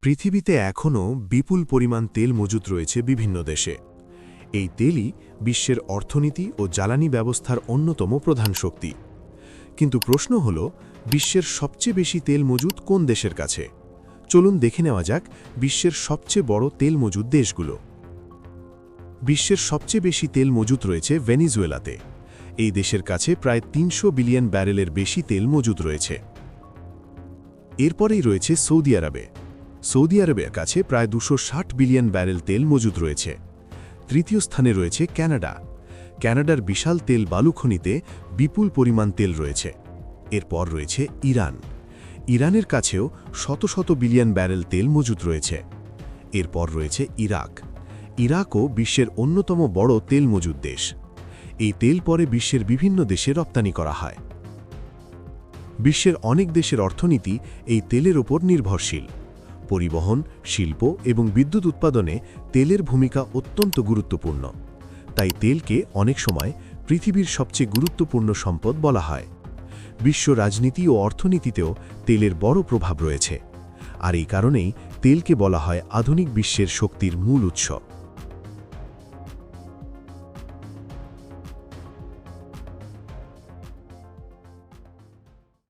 পৃথিবীতে এখনও বিপুল পরিমাণ তেল মজুত রয়েছে বিভিন্ন দেশে। এই তেলই বিশ্বের অর্থনীতি ও জ্বালানি ব্যবস্থার অন্যতম প্রধান শক্তি। কিন্তু প্রশ্ন হল, বিশ্বের সবচেয়ে বেশি তেল মজুত কোন দেশের কাছে? চলুন দেখে নেওয়া যাক বিশ্বের সবচেয়ে বড় তেল মজুত দেশগুলো। বিশ্বের সবচেয়ে বেশি তেল মজুত রয়েছে ভেনেজুয়েলাতে। এই দেশের কাছে প্রায় ৩০০ বিলিয়ন ব্যারেলের বেশি তেল মজুত রয়েছে। এরপরেই রয়েছে সৌদি আরবে। সৌদি আরবের কাছে প্রায় ২৬০ বিলিয়ন ব্যারেল তেল মজুত রয়েছে। তৃতীয় স্থানে রয়েছে কানাডা। কানাডার বিশাল তেল বালু খনিতে বিপুল পরিমাণ তেল রয়েছে। এরপর রয়েছে ইরান। ইরানের কাছেও শত শত বিলিয়ন ব্যারেল তেল মজুত রয়েছে। এরপর রয়েছে ইরাক। ইরাকও বিশ্বের অন্যতম বড় তেল মজুত দেশ। এই তেল পরে বিশ্বের বিভিন্ন দেশে রপ্তানি করা হয়। বিশ্বের অনেক দেশের অর্থনীতি এই তেলের ওপর নির্ভরশীল। পরিবহন, শিল্প এবং বিদ্যুৎ উৎপাদনে তেলের ভূমিকা অত্যন্ত গুরুত্বপূর্ণ। তাই তেলকে অনেক সময় পৃথিবীর সবচেয়ে গুরুত্বপূর্ণ সম্পদ বলা হয়। বিশ্ব রাজনীতি ও অর্থনীতিতেও তেলের বড় প্রভাব রয়েছে। আর এই কারণেই তেলকে বলা হয় আধুনিক বিশ্বের শক্তির মূল উৎস।